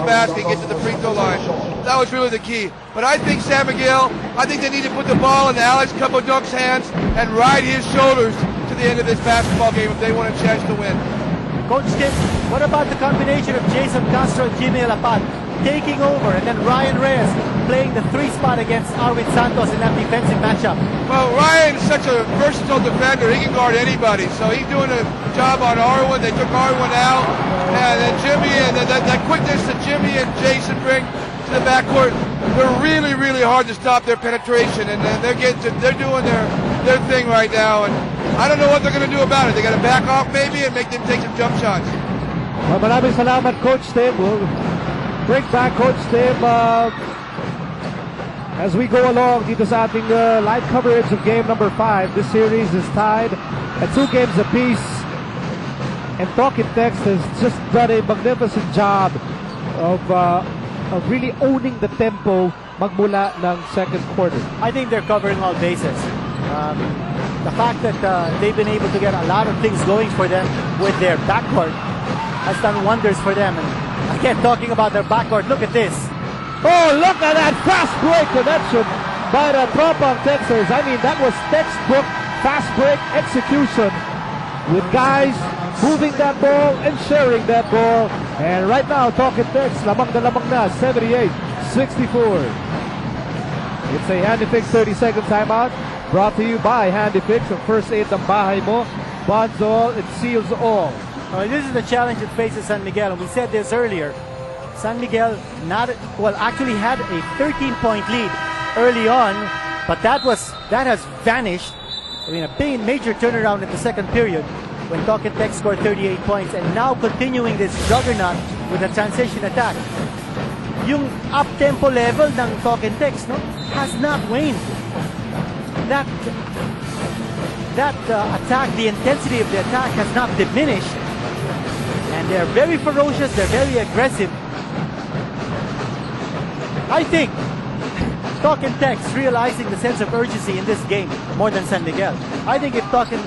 basket and get to the free throw line. That was really the key. But I think San Miguel, I think they need to put the ball in Alex Capodunc's hands and ride his shoulders to the end of this basketball game if they want a chance to win. Coach Tim, what about the combination of Jason Castro and Jimmy Alapag taking over, and then Ryan Reyes playing the 3 spot against Arwin Santos in that defensive matchup? Well, Ryan's such a versatile defender. He can guard anybody. So he's doing a job on Arwin. They took Arwin out. And then Jimmy, and that quickness that Jimmy and Jason bring to the backcourt, they're really, really hard to stop their penetration. And they're doing their thing right now. And I don't know what they're going to do about it. They got to back off maybe and make them take some jump shots. Well, maraming salamat, Coach Tim. We'll break back, Coach Tim, as we go along dito sa ating live coverage of game number 5. This series is tied at 2 games apiece, and Talking Text has just done a magnificent job of really owning the tempo magmula ng second quarter. I think they're covering all bases. The fact that they've been able to get a lot of things going for them with their backcourt has done wonders for them. And again, talking about their backcourt, look at this. Oh, look at that fast break connection by the Tropang Texers. I mean, that was textbook fast break execution with guys moving that ball and sharing that ball. And right now, Talking Text, lamang na 78-64. It's a Handy Fix 30-second timeout brought to you by Handy Fix, the first aid ng bahay mo. Bonds all, it seals all. This is the challenge that faces San Miguel, and we said this earlier. San Miguel actually had a 13-point lead early on, but that has vanished. I mean, a major turnaround in the second period when Talking Text scored 38 points, and now continuing this juggernaut with a transition attack. Yung up-tempo level ng Talking Text, no, has not waned. That attack, the intensity of the attack has not diminished. And they're very ferocious, they're very aggressive. I think Talking Text realizing the sense of urgency in this game more than San Miguel. I think if Talking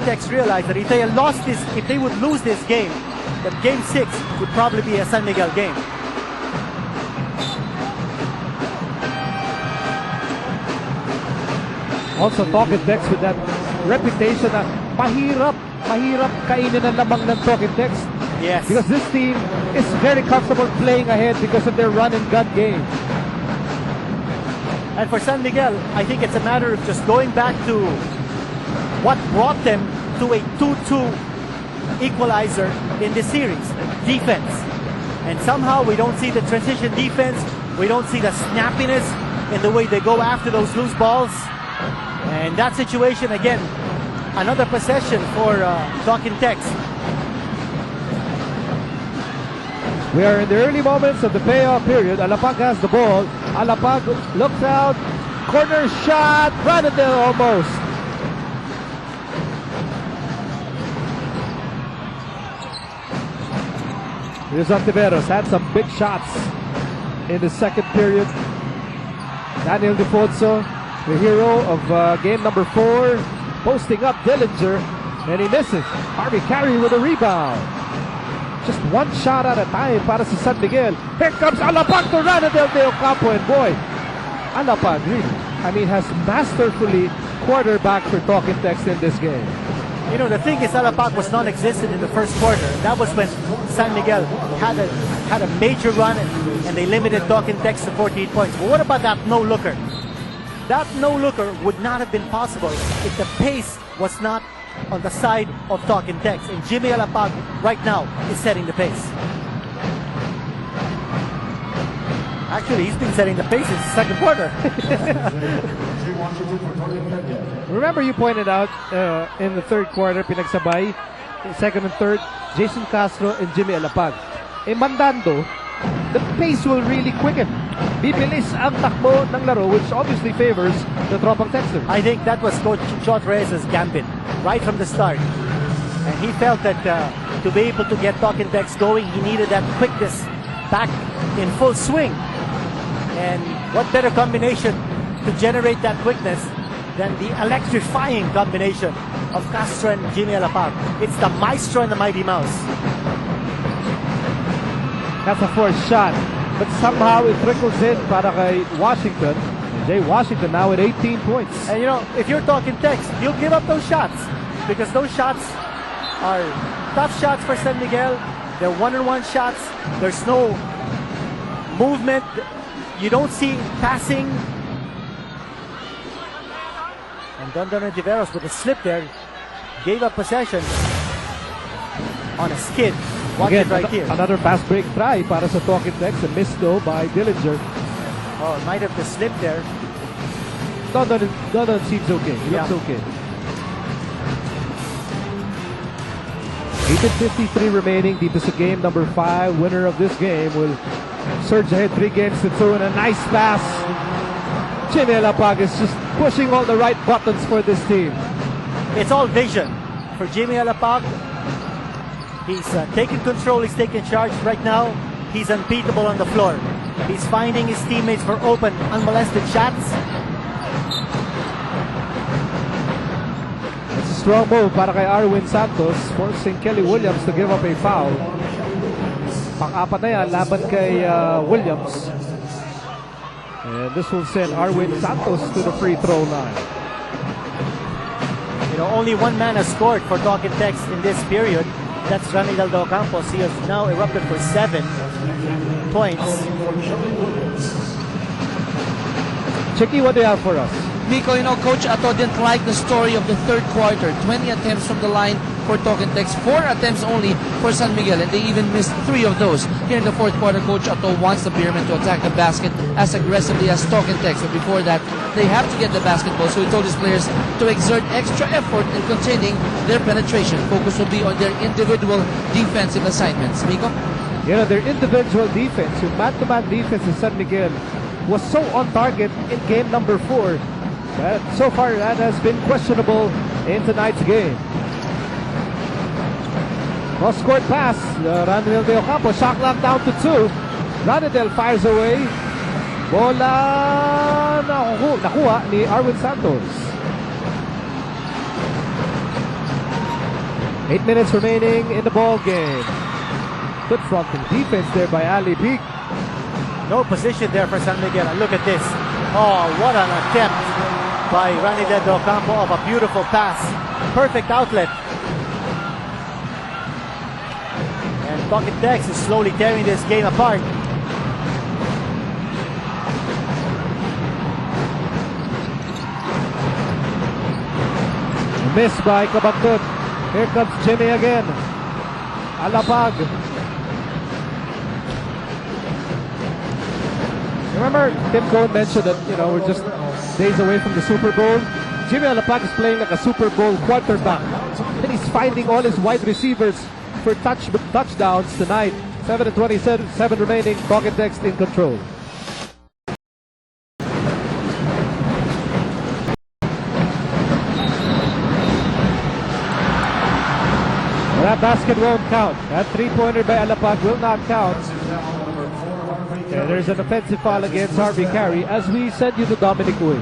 Text realized that if they would lose this game, then game 6 would probably be a San Miguel game. Also, Talking Text with that reputation na mahirap kainin ang lamang ng Talking Text. Yes. Because this team is very comfortable playing ahead because of their run and gun game. And for San Miguel, I think it's a matter of just going back to what brought them to a 2-2 equalizer in this series, defense. And somehow we don't see the transition defense, we don't see the snappiness in the way they go after those loose balls. And that situation, again, another possession for Talking Text. We are in the early moments of the payoff period. Alapag has the ball. Alapag looks out. Corner shot. Ranadel almost. Here's Antiveros. Had some big shots in the second period. Daniel Defonso, the hero of game number 4, posting up Dillinger, and he misses. Harvey Carey with a rebound. Just one shot at a time para sa San Miguel. Here comes Alapag to Ranadel de Ocampo, and boy, Alapag really, I mean, has masterfully quarterback for Talking Text in this game. You know, the thing is, Alapag was non-existent in the first quarter. That was when San Miguel had a major run, and they limited Talking Text to 14 points. But what about that no-looker? That no-looker would not have been possible if the pace was not on the side of Talking Text. And Jimmy Alapag right now is setting the pace. Actually, he's been setting the pace in the second quarter. Remember, you pointed out in the third quarter, pinagsabay, second and third, Jason Castro and Jimmy Alapag. Mandando, the pace will really quicken. Bibilis ang takbo ng laro, which obviously favors the Tropang Texter. I think that was Coach Chot Reyes' gambit right from the start. And he felt that to be able to get Talking Text going, he needed that quickness back in full swing. And what better combination to generate that quickness than the electrifying combination of Castro and Jimmy Alapag. It's the maestro and the mighty mouse. That's a forced shot. But somehow it trickles in para kay Washington. And Jay Washington now at 18 points. And you know, if you're talking Tex, you'll give up those shots because those shots are tough shots for San Miguel. They're one-on-one shots. There's no movement. You don't see passing. And Dondon Diveros with a slip there gave up possession on a skid. Watch Again, it right here. Another fast break try para sa Talking Tex. A miss though by Dillinger. Oh, might have the slip there. Dondon seems okay. He looks okay. 8:53 remaining dito sa game number 5. Winner of this game will surge ahead 3 games to 2 and a nice pass. Jimmy Alapag is just pushing all the right buttons for this team. It's all vision for Jimmy Alapag. He's taking control, he's taking charge right now. He's unbeatable on the floor. He's finding his teammates for open, unmolested shots. It's a strong move para kay Arwin Santos, forcing Kelly Williams to give up a foul. Pang-apat na yan, laban kay Williams. And this will send Arwin Santos to the free throw line. You know, only one man has scored for Talking Tex in this period. That's Ranidal Campos. He has now erupted for 7 points. Chicky, what do you have for us? Miko, you know, Coach Ato didn't like the story of the third quarter. 20 attempts from the line for Talking Tex, 4 attempts only for San Miguel, and they even missed 3 of those. Here in the fourth quarter, Coach Ato wants the Beermen to attack the basket as aggressively as Talking Tex, but before that, they have to get the basketball, so he told his players to exert extra effort in containing their penetration. Focus will be on their individual defensive assignments. Miko? You know, their individual defense, yung man-to-man defense in San Miguel was so on target in game number 4 that so far that has been questionable in tonight's game. Cross-court pass, Ranidel De Ocampo, shot clock down to 2. Ranidel fires away. Bola nakuha ni Arwin Santos. 8 minutes remaining in the ball game. Good fronting defense there by Ali Peak. No position there for San Miguel. And look at this. Oh, what an attempt by Ranidel De Ocampo of a beautiful pass. Perfect outlet. And Talking Tex is slowly tearing this game apart. Miss by Kabakdut. Here comes Jimmy again. Alapag. Remember, Tim Cohn mentioned that, you know, we're just days away from the Super Bowl. Jimmy Alapag is playing like a Super Bowl quarterback. And he's finding all his wide receivers for touchdowns tonight. 7:27 remaining. Talking Tex in control. That basket won't count. That three-pointer by Alapag will not count. And there's an offensive foul against Harvey Carey as we send you to Dominic Uy.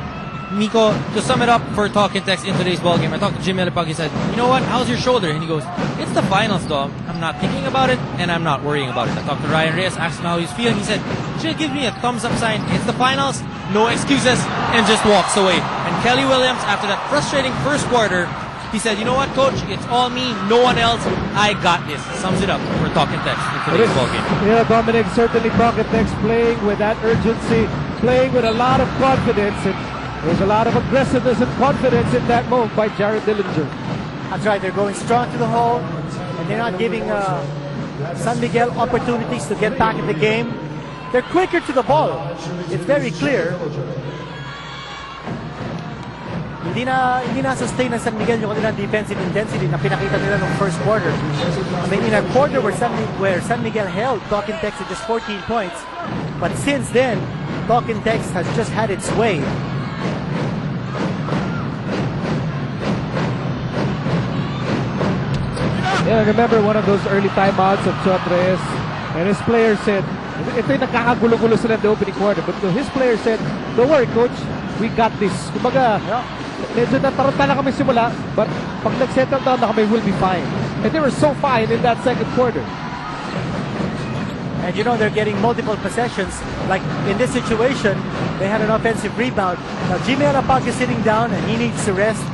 Miko, to sum it up for Talking Tex in today's ballgame, I talked to Jimmy Alapag. He said, you know what, how's your shoulder? And he goes, it's the finals, dog. I'm not thinking about it, and I'm not worrying about it. I talked to Ryan Reyes, asked him how he's feeling. He said, should give me a thumbs up sign. It's the finals, no excuses, and just walks away. And Kelly Williams, after that frustrating first quarter, he said, you know what, coach, it's all me, no one else. I got this. Sums it up for Talking Tex in today's ballgame. Yeah, Dominic, certainly Talking Tex playing with that urgency, playing with a lot of confidence, and there's a lot of aggressiveness and confidence in that move by Jared Dillinger. That's right, they're going strong to the hole, and they're not giving San Miguel opportunities to get back in the game. They're quicker to the ball. It's very clear. Hindi na sustain ng San Miguel yung kanilang defensive intensity na pinakita nila nung first quarter. I mean, in a quarter where San Miguel held Talking Tex at just 14 points, but since then, Talking Tex has just had its way. Yeah, I remember one of those early timeouts of Chotres, and his player said, ito yung nakakagulo-gulo sila in the opening quarter, but his player said, don't worry, coach, we got this. Kumbaga, medyo nataranta na kami simula, but pag nag-settle down na kami, we'll be fine. And they were so fine in that second quarter. And you know they're getting multiple possessions. Like in this situation, they had an offensive rebound. Now Jimmy Alapag is sitting down and he needs to rest.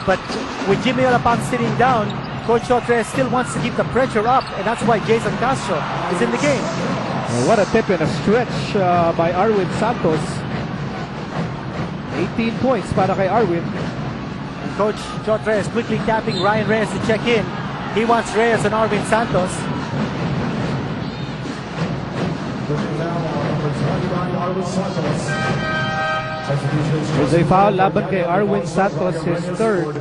But with Jimmy Alapag sitting down, Coach Jotres still wants to keep the pressure up, and that's why Jason Castro is in the game. Well, what a tip and a stretch by Arwin Santos. 18 points para kay Arwin. And Coach Jotres quickly tapping Ryan Reyes to check in. He wants Reyes and Arwin Santos. There's a foul laban kay Arwin Santos, his third.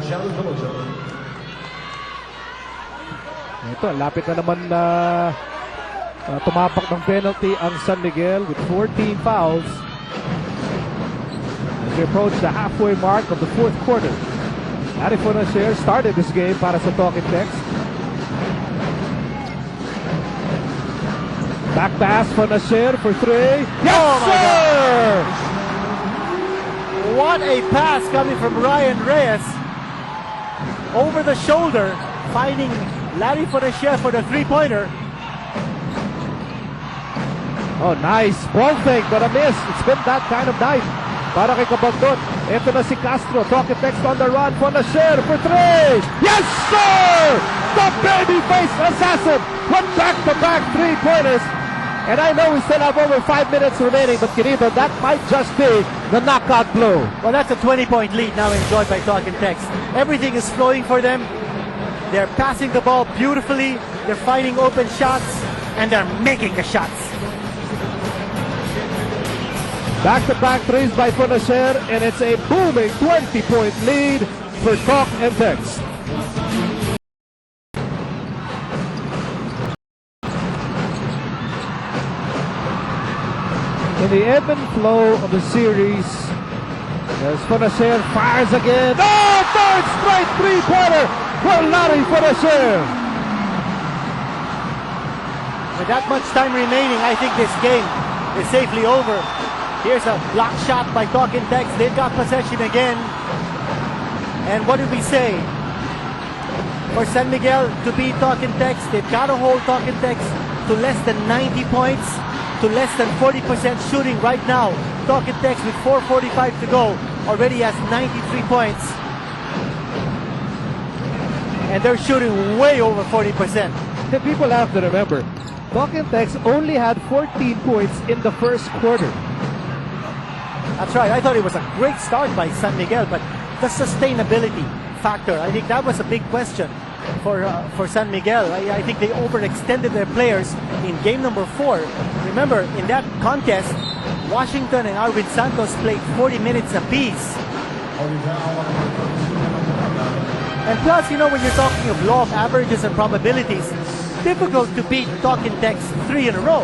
Ito, lapit na naman na tumapak ng penalty ang San Miguel with 14 fouls as we approach the halfway mark of the fourth quarter. Larry Fonacier started this game para sa Talking Text. Back pass, Fonacier for three. Yes, Oh my sir! What a pass coming from Ryan Reyes. Over the shoulder, finding Larry Fonacier for the three-pointer. Oh, nice. Ball fake, but a miss. It's been that kind of night para kay Kabagdon. Ito na si Castro. Talking Text on the run. Fonacier for three. Yes, sir! The babyface assassin went back-to-back three-pointers. And I know we still have over 5 minutes remaining, but Quirito, that might just be the knockout blow. Well, that's a 20-point lead now enjoyed by Talking Text. Everything is flowing for them. They're passing the ball beautifully. They're finding open shots, and they're making the shots. Back-to-back threes by Fonacier, and it's a booming 20-point lead for Talk and Text. In the ebb and flow of the series, as Fonacier fires again. Oh, third straight three-pointer for Larry Fonacier. With that much time remaining, I think this game is safely over. Here's a block shot by Talking Text. They've got possession again. And what did we say? For San Miguel to beat Talking Text, they've got to hold Talking Text to less than 90 points, to less than 40% shooting right now. Talking Text with 4:45 to go already has 93 points. And they're shooting way over 40%. The people have to remember, Talking Text only had 14 points in the first quarter. That's right. I thought it was a great start by San Miguel, but the sustainability factor, I think that was a big question for San Miguel. I think they overextended their players in game number 4. Remember, in that contest, Washington and Arwin Santos played 40 minutes apiece. And plus, you know, when you're talking of law of averages and probabilities, difficult to beat Talking Text 3 in a row.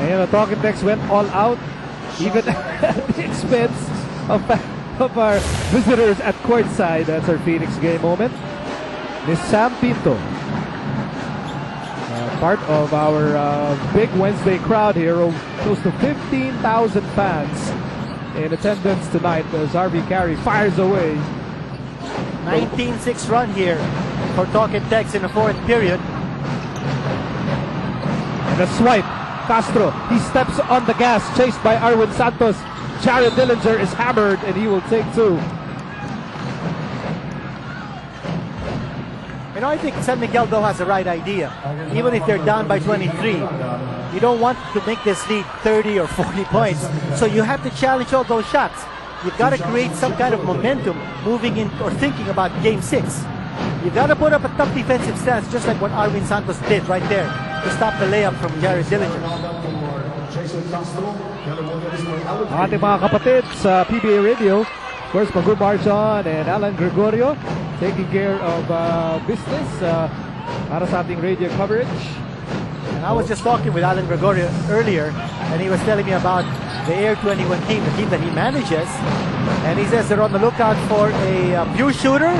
And the Talking Text went all out, even at the expense of our visitors at courtside. That's our Phoenix game moment. Miss Sam Pinto, part of our big Wednesday crowd here, close to 15,000 fans in attendance tonight as RV Carey fires away. 19-6 run here for Talking Text in the fourth period. And a swipe. Castro, he steps on the gas, chased by Arwin Santos. Jared Dillinger is hammered, and he will take two. You know, I think San Miguel, though, has the right idea. Even if they're down by 23, you don't want to make this lead 30 or 40 points. So you have to challenge all those shots. You've got to create some kind of momentum moving in or thinking about Game 6. You've got to put up a tough defensive stance, just like what Arwin Santos did right there to stop the layup from Jared Dillinger. Ating mga kapatid sa PBA Radio, of course, Magu Marjon and Alan Gregorio taking care of business para sa ating radio coverage. And I was just talking with Alan Gregorio earlier, and he was telling me about the Air 21 team, the team that he manages. And he says they're on the lookout for a pure shooter.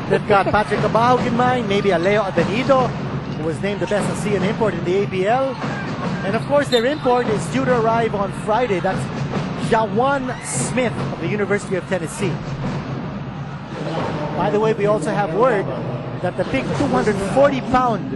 They've got Patrick Abahog in mind, maybe a Leo Avenido, who was named the best ASEAN import in the ABL. And of course, their import is due to arrive on Friday. That's Jawan Smith of the University of Tennessee. By the way, we also have word that the big 240-pound